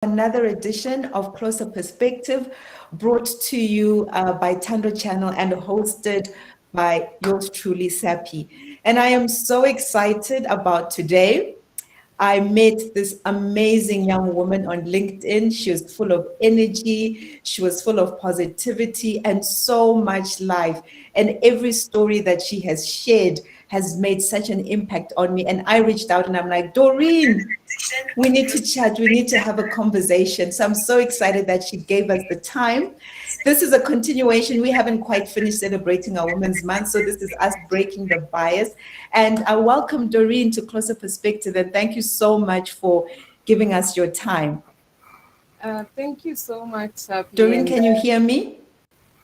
Another edition of Closer Perspective, brought to you by Tando Channel and hosted by yours truly, Sapi. And I am so excited about today. I met this amazing young woman on LinkedIn. She was full of energy, she was full of positivity and so much life. And every story that she has shared has made such an impact on me. And I reached out and I'm like, Doreen, we need to chat, we need to have a conversation. So I'm so excited that she gave us the time. This is a continuation. We haven't quite finished celebrating our Women's Month, so this is us breaking the bias. And I welcome Doreen to Closer Perspective, and thank you so much for giving us your time. Thank you so much, Sapi. Doreen, can you hear me?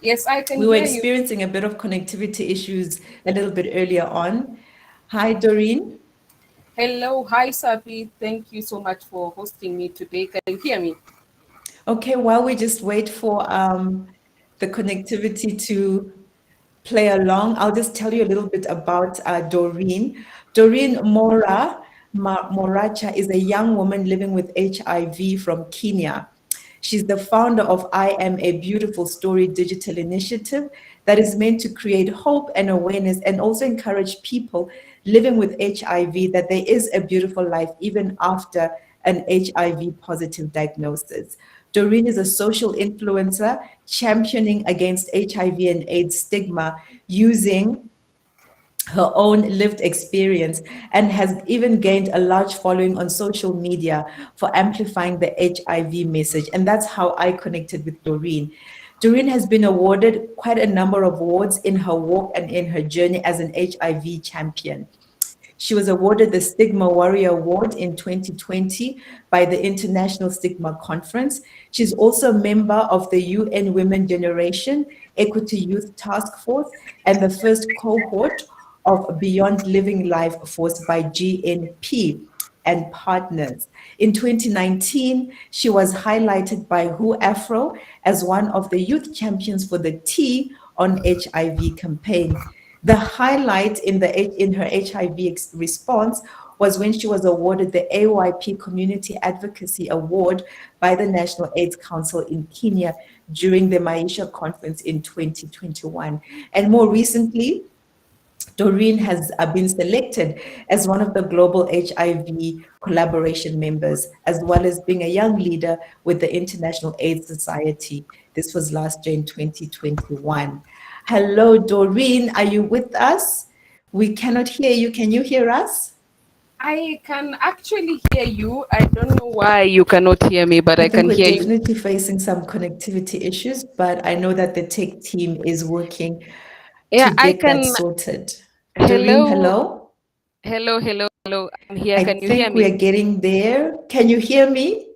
Yes, I can We were hear you. experiencing a bit of connectivity issues a little bit earlier on. Hi, Doreen. Hello, hi, Sapi. Thank you so much for hosting me today. Can you hear me? Okay, while we just wait for the connectivity to play along, I'll just tell you a little bit about Doreen. Doreen Moraa Moracha is a young woman living with HIV from Kenya. She's the founder of I Am a Beautiful Story digital initiative that is meant to create hope and awareness and also encourage people living with HIV that there is a beautiful life even after an HIV positive diagnosis. Doreen is a social influencer championing against HIV and AIDS stigma using her own lived experience and has even gained a large following on social media for amplifying the HIV message. And that's how I connected with Doreen. Doreen has been awarded quite a number of awards in her walk and in her journey as an HIV champion. She was awarded the Stigma Warrior Award in 2020 by the International Stigma Conference. She's also a member of the UN Women Generation Equity Youth Task Force and the first cohort of Beyond Living Life Force by GNP and partners. In 2019, she was highlighted by WHOAFRO as one of the youth champions for the T on HIV campaign. The highlight in her HIV response was when she was awarded the AYP Community Advocacy Award by the National AIDS Council in Kenya during the Maisha Conference in 2021. And more recently, Doreen has been selected as one of the global HIV collaboration members, as well as being a young leader with the International AIDS Society. This was last year in 2021. Hello, Doreen, are you with us? We cannot hear you. Can you hear us? I can actually hear you. I don't know why you cannot hear me, but I can hear you. We're definitely facing some connectivity issues, but I know that the tech team is working to get that sorted. Doreen, hello? Hello. I'm here. Can you hear me? I think we are getting there. Can you hear me?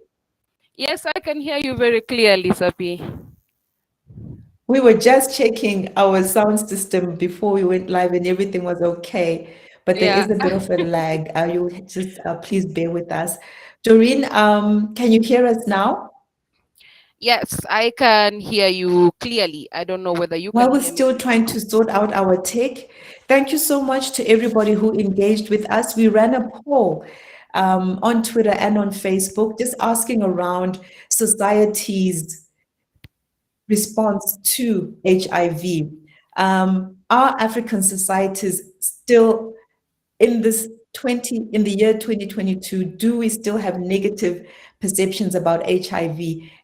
Yes, I can hear you very clearly, Sapi. We were just checking our sound system before we went live and everything was okay, but there is a bit of a lag. You just please bear with us. Doreen, can you hear us now? Yes, I can hear you clearly. I don't know whether you can While we're hear me. still trying to sort out our tech, thank you so much to everybody who engaged with us. We ran a poll on Twitter and on Facebook, just asking around society's response to HIV. Are African societies still in the year 2022, do we still have negative perceptions about HIV?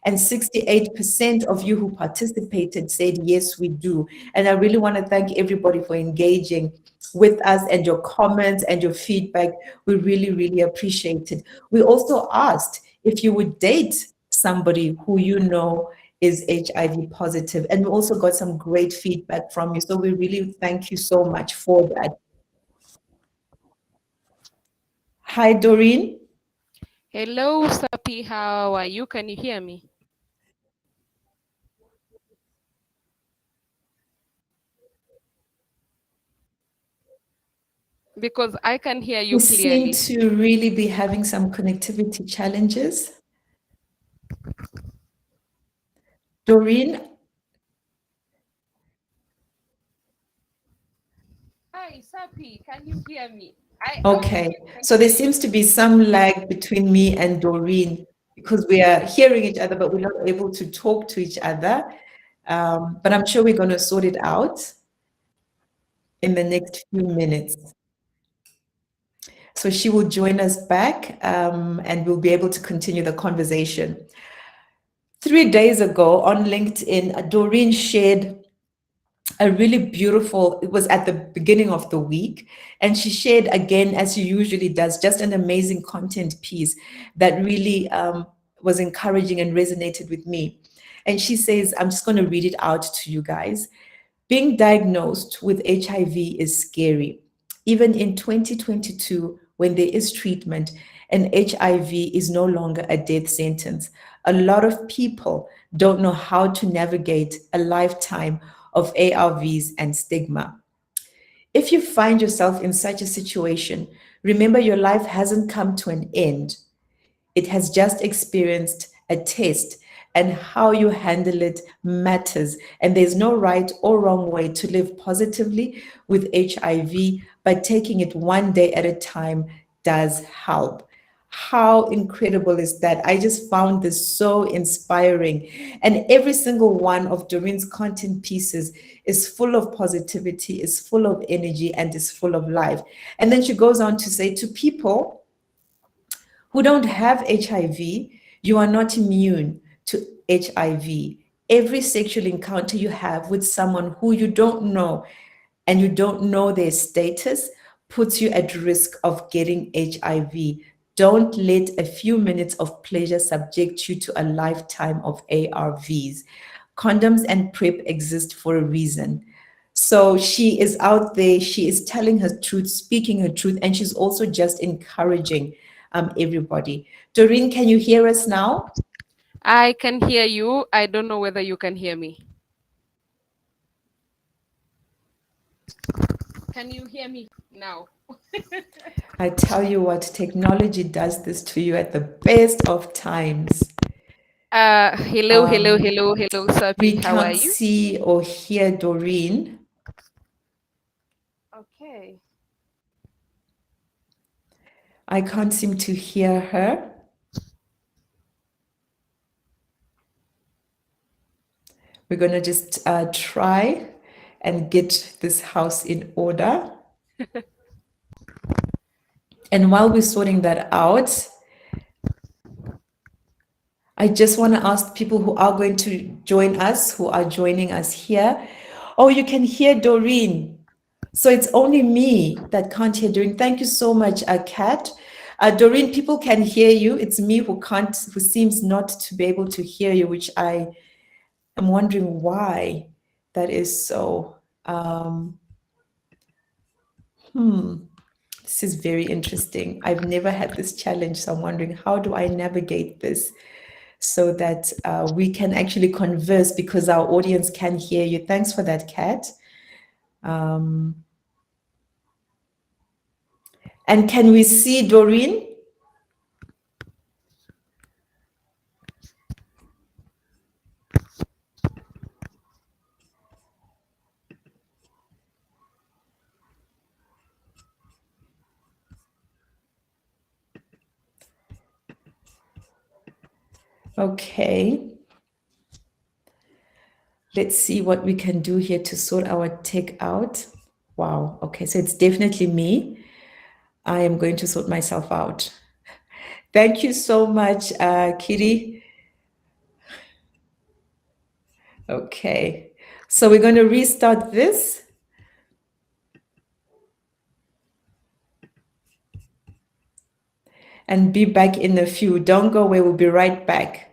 And 68% of you who participated said, yes, we do. And I really want to thank everybody for engaging with us and your comments and your feedback. We really, really appreciate it. We also asked if you would date somebody who you know is HIV positive. And we also got some great feedback from you. So we really thank you so much for that. Hi, Doreen. Hello, Sapi. How are you? Can you hear me? Because I can hear you clearly. We seem to really be having some connectivity challenges. Doreen? Hi, Sapi. Can you hear me? Okay, so there seems to be some lag between me and Doreen. because we are hearing each other, but we're not able to talk to each other. But I'm sure we're going to sort it out in the next few minutes. So she will join us back, and we'll be able to continue the conversation. 3 days ago on LinkedIn, Doreen shared a really beautiful, it was at the beginning of the week, and she shared again, as she usually does, just an amazing content piece that really was encouraging and resonated with me. And she says, I'm just going to read it out to you guys. Being diagnosed with HIV is scary. Even in 2022, when there is treatment and HIV is no longer a death sentence, a lot of people don't know how to navigate a lifetime of ARVs and stigma. If you find yourself in such a situation, remember your life hasn't come to an end. It has just experienced a test, and how you handle it matters. And there's no right or wrong way to live positively with HIV, but taking it one day at a time does help. How incredible is that? I just found this so inspiring. And every single one of Doreen's content pieces is full of positivity, is full of energy, and is full of life. And then she goes on to say to people who don't have HIV, you are not immune to HIV. Every sexual encounter you have with someone who you don't know and you don't know their status puts you at risk of getting HIV. Don't let a few minutes of pleasure subject you to a lifetime of ARVs. Condoms and PrEP exist for a reason. So she is out there, she is telling her truth, speaking her truth, and she's also just encouraging everybody. Doreen, can you hear us now? I can hear you. I don't know whether you can hear me. Can you hear me now? I tell you what, technology does this to you at the best of times. Hello, hello, We Sapi. How are can't you? see or hear Doreen. Okay. I can't seem to hear her. We're going to just try and get this house in order. And while we're sorting that out, I just want to ask people who are going to join us, who are joining us here. Oh, you can hear Doreen. So it's only me that can't hear Doreen. Thank you so much, Kat. Doreen, people can hear you. It's me who can't, who seems not to be able to hear you, which I am wondering why that is so. This is very interesting. I've never had this challenge, so I'm wondering, how do I navigate this so that we can actually converse, because our audience can hear you. Thanks for that, Kat. And can we see Doreen? Okay. Let's see what we can do here to sort our tech out. Wow. Okay, so it's definitely me. I am going to sort myself out. Thank you so much, Kitty. Okay, so we're going to restart this. And be back in a few. Don't go away. We'll be right back.